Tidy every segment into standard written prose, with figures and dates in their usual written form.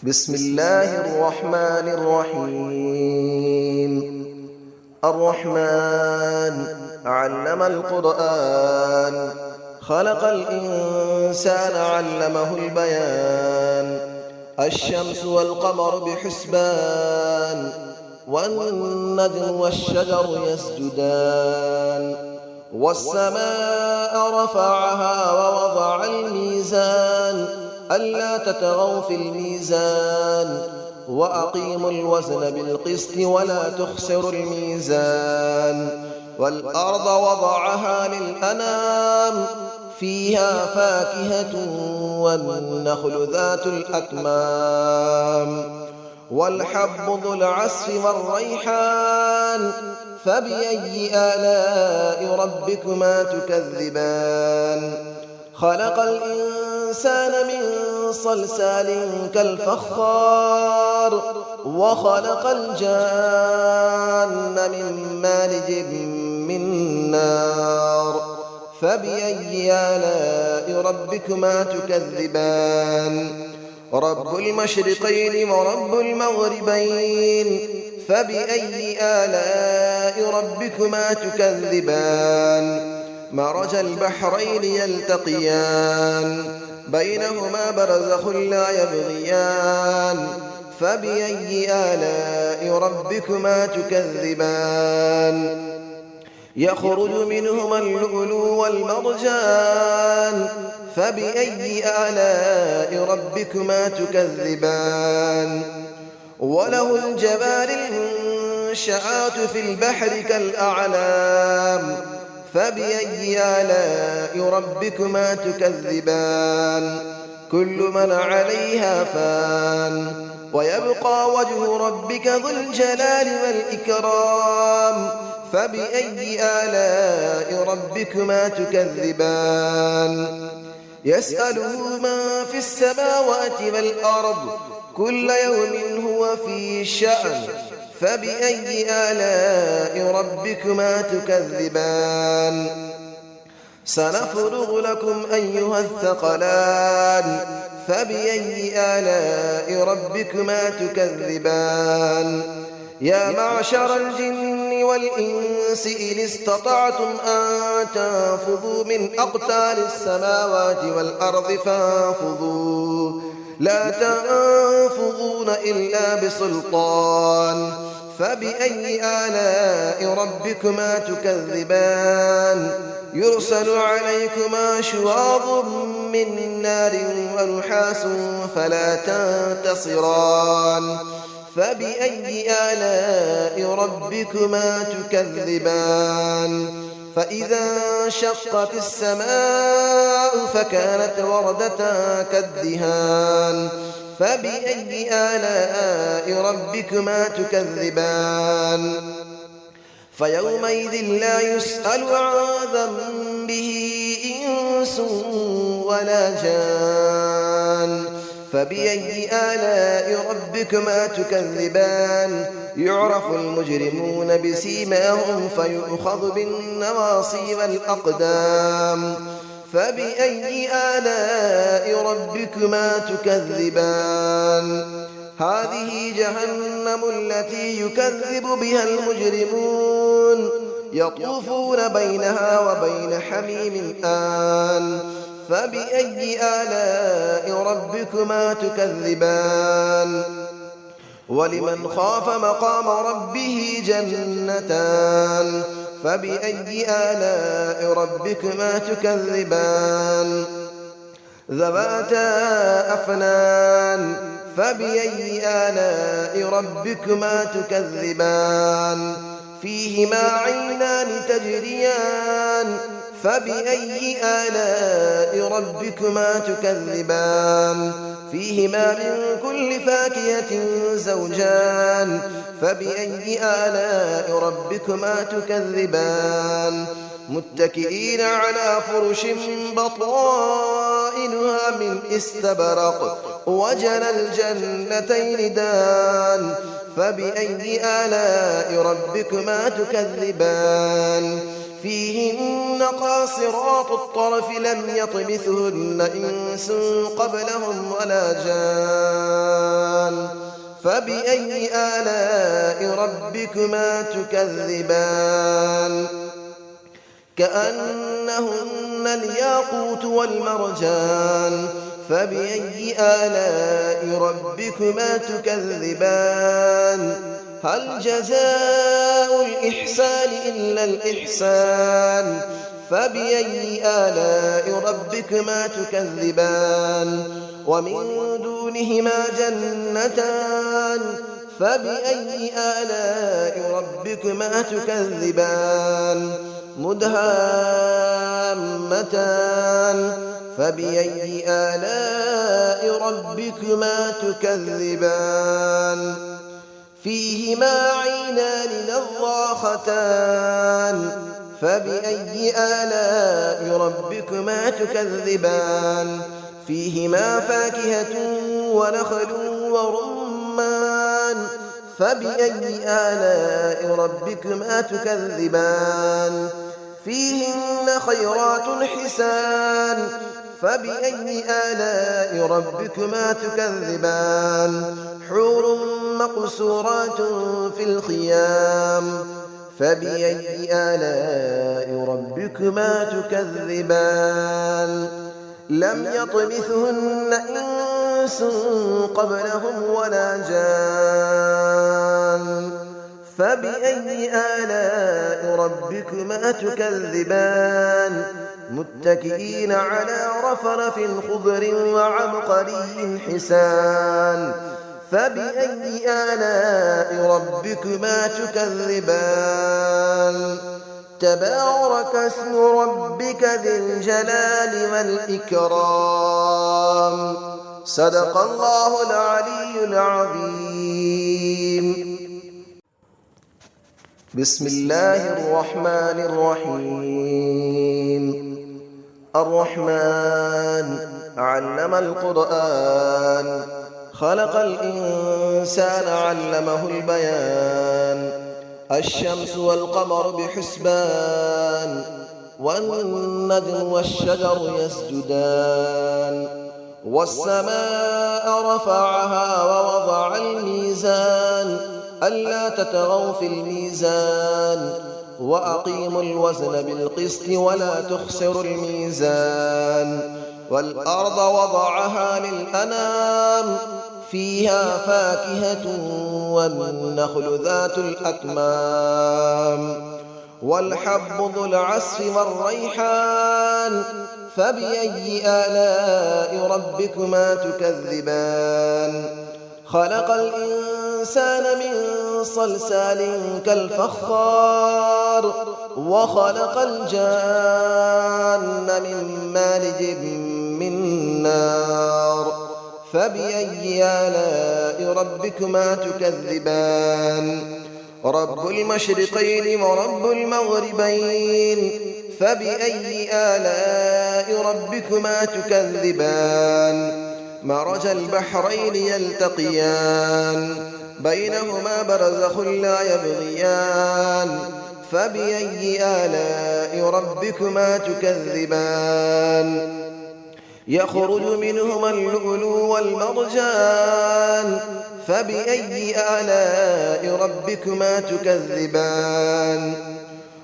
بسم الله الرحمن الرحيم. الرحمن علم القرآن، خلق الإنسان علمه البيان. الشمس والقمر بحسبان، والنجم والشجر يسجدان. والسماء رفعها ووضع الميزان، ألا تطغوا في الميزان، وأقيموا الوزن بالقسط ولا تخسروا الميزان. والأرض وضعها للأنام، فيها فاكهة والنخل ذات الأكمام. والحب ذو العصف والريحان، فبأي آلاء ربكما تكذبان. خلق الإنسان من صلصال كالفخار، وخلق الجان من مارج من نار. فبأي آلاء ربكما تكذبان. رب المشرقين ورب المغربين، فبأي آلاء ربكما تكذبان. مرج البحرين يلتقيان، بينهما برزخ لا يبغيان. فبأي آلاء ربكما تكذبان. يخرج منهما اللؤلؤ والمرجان، فبأي آلاء ربكما تكذبان. وله الجوار المنشآت في البحر كالأعلام، فبأي آلاء ربكما تكذبان. كل من عليها فان، ويبقى وجه ربك ذو الجلال والإكرام. فبأي آلاء ربكما تكذبان. يسأله من في السماوات والأرض، كل يوم هو في شأن. فبأي آلاء ربكما تكذبان. سنفرغ لكم أيها الثقلان، فبأي آلاء ربكما تكذبان. يا معشر الجن والإنس إن استطعتم أن تنفذوا من أقطار السماوات والأرض فانفذوا، لا تنفذون إلا بسلطان. فبأي آلاء ربكما تكذبان. يرسل عليكما شواظ من نار ونحاس فلا تنتصران. فبأي آلاء ربكما تكذبان. فإذا انشقت السماء فكانت وردة كالدهان. فبأي آلاء ربكما تكذبان. فيومئذ لا يسأل عن ذنبه إنس ولا جان. فبأي آلاء ربكما تكذبان. يعرف المجرمون بسيماهم فيؤخذ بالنواصي والأقدام. فبأي آلاء ربكما تكذبان. هذه جهنم التي يكذب بها المجرمون، يطوفون بينها وبين حميم آن. فبأي آلاء ربكما تكذبان. ولمن خاف مقام ربه جنتان. فبأي آلاء ربكما تكذبان. ذواتا أفنان. فبأي آلاء ربكما تكذبان. فيهما عينان تجريان. فبأي آلاء ربكما تكذبان. فيهما من كل فاكهة زوجان. فبأي آلاء ربكما تكذبان. متكئين على فرش بطائنها من استبرق، وجنى الجنتين دان. فبأي آلاء ربكما تكذبان. فيهن قاصرات الطرف لم يطمثهن إنس قبلهم ولا جان. فبأي آلاء ربكما تكذبان كأنهن الياقوت والمرجان فبأي آلاء ربكما تكذبان هل جزاء الإحسان إلا الإحسان فبأي آلاء ربكما تكذبان ومن دونهما جنتان فبأي آلاء ربكما تكذبان مدهامتان فبأي آلاء ربكما تكذبان فيهما عينان نضاختان فبأي آلاء ربكما تكذبان فيهما فاكهة ونخل ورمان فبأي آلاء ربكما تكذبان فيهن خيرات حسان فبأي آلاء ربكما تكذبان حور مقصورات في الخيام فبأي آلاء ربكما تكذبان لم يطمثهن إنس قبلهم ولا جان فبأي آلاء ربكما تكذبان متكئين على رفرف خضر وعبقري حسان فبأي آلاء ربكما تكذبان تبارك اسم ربك ذي الجلال والإكرام صدق الله العلي العظيم بسم الله الرحمن الرحيم الرحمن علم القرآن خلق الإنسان علمه البيان الشمس والقمر بحسبان والنجم والشجر يسجدان والسماء رفعها ووضع الميزان ألا تطغوا في الميزان وأقيموا الوزن بالقسط ولا تخسروا الميزان والأرض وضعها للأنام فيها فاكهة والنخل ذات الأكمام والحب ذو العصف والريحان فبأي آلاء ربكما تكذبان خلق الإنسان من صلصال كالفخار وخلق الجان من مارج من نار فبأي آلاء ربكما تكذبان رب المشرقين ورب المغربين فبأي آلاء ربكما تكذبان مرج البحرين يلتقيان بينهما برزخ لا يبغيان فبأي آلاء ربكما تكذبان يخرج منهما اللؤلؤ والمرجان فبأي آلاء ربكما تكذبان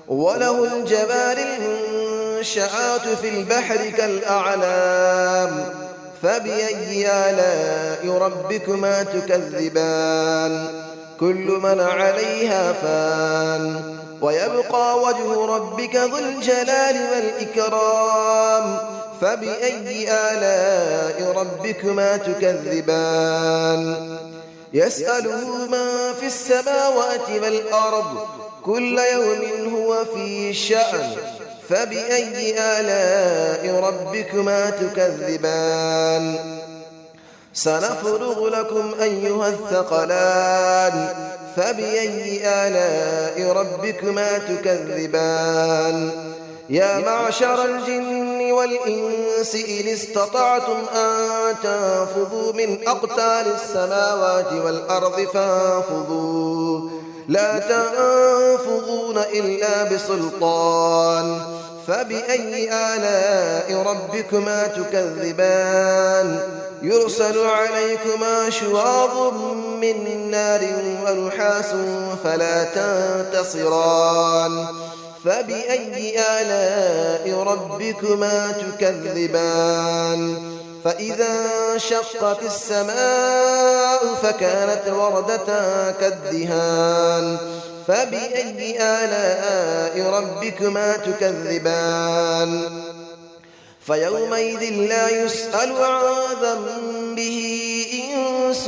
وله الجبال المنشآت في البحر كالأعلام فبأي آلاء ربكما تكذبان كل من عليها فان ويبقى وجه ربك ذو الجلال والإكرام فبأي آلاء ربكما تكذبان يسأله من في السماوات والأرض كل يوم هو في شأن فبأي آلاء ربكما تكذبان سنفرغ لكم أيها الثقلان فبأي آلاء ربكما تكذبان يا معشر الجن والإنس إن استطعتم أن تنفذوا من أقطار السماوات والأرض فانفذوا لا تنفذون إلا بسلطان فبأي آلاء ربكما تكذبان يرسل عليكما شواظ من نار ونحاس فلا تنتصران فبأي آلاء ربكما تكذبان فإذا انشقت السماء فكانت وردة كالدهان فبأي آلاء ربكما تكذبان فيومئذ لا يسأل عن ذنبه إنس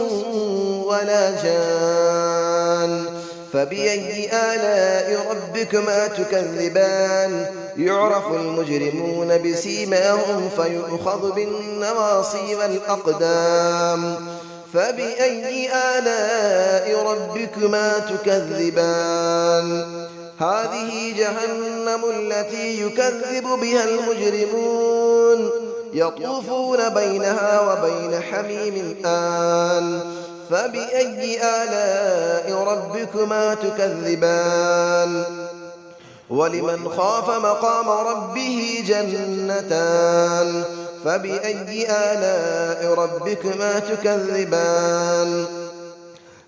ولا جان فبأي آلاء ربكما تكذبان يعرف المجرمون بسيماهم فيؤخذ بالنواصي والأقدام فبأي آلاء ربكما تكذبان هذه جهنم التي يكذب بها المجرمون يطوفون بينها وبين حميم آن فبأي آلاء ربكما تكذبان ولمن خاف مقام ربه جنتان فبأي آلاء ربكما تكذبان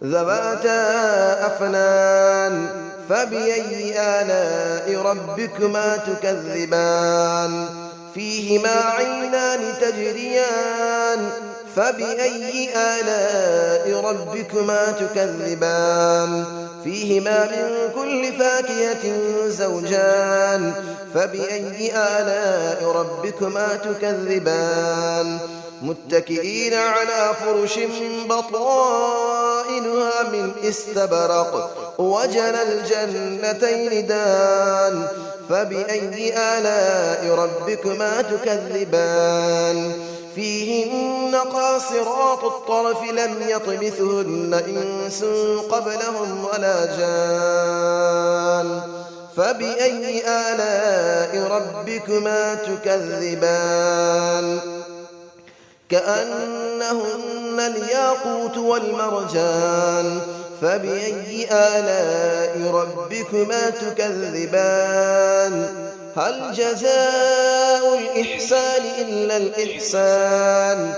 ذواتا أفنان فبأي آلاء ربكما تكذبان فيهما عينان تجريان فبأي آلاء ربكما تكذبان فيهما من كل فاكهة زوجان فبأي آلاء ربكما تكذبان متكئين على فرش بطائنها من استبرق وجنى الجنتين دان فبأي آلاء ربكما تكذبان فيهن قاصرات الطرف لم يطمثهن إنس قبلهم ولا جان فبأي آلاء ربكما تكذبان كأنهن الياقوت والمرجان فبأي آلاء ربكما تكذبان هل جزاء الإحسان إلا الإحسان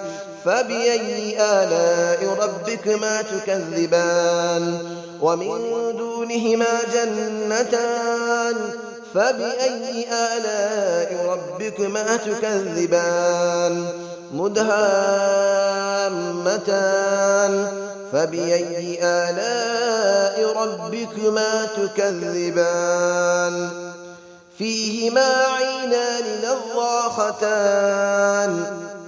فبأي آلاء ربكما تكذبان ومن دونهما جنتان فبأي آلاء ربكما تكذبان مدهامتان فبأي آلاء ربكما تكذبان فيهما عينان نضاختان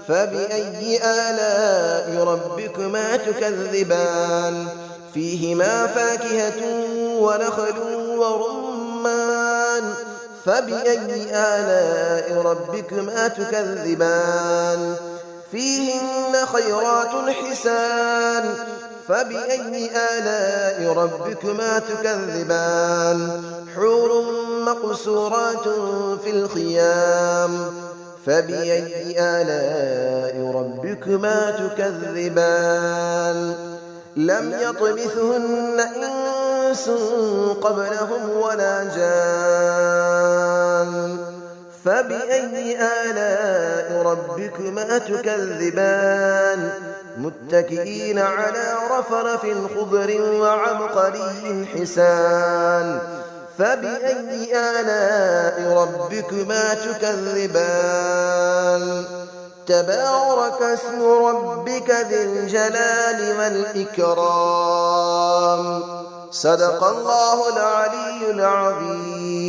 فبأي آلاء ربكما تكذبان فيهما فاكهة ونخل ورمان فبأي آلاء ربكما تكذبان فيهن خيرات حسان فبأي آلاء ربكما تكذبان حور مقصورات في الخيام فبأي آلاء ربكما تكذبان لم يطمثهن إنس قبلهم ولا جان فبأي آلاء ربكما تكذبان متكئين على رفرف خضر وعبقري حسان فبأي آلاء ربكما تكذبان تبارك اسم ربك ذي الجلال والإكرام صدق الله العلي العظيم.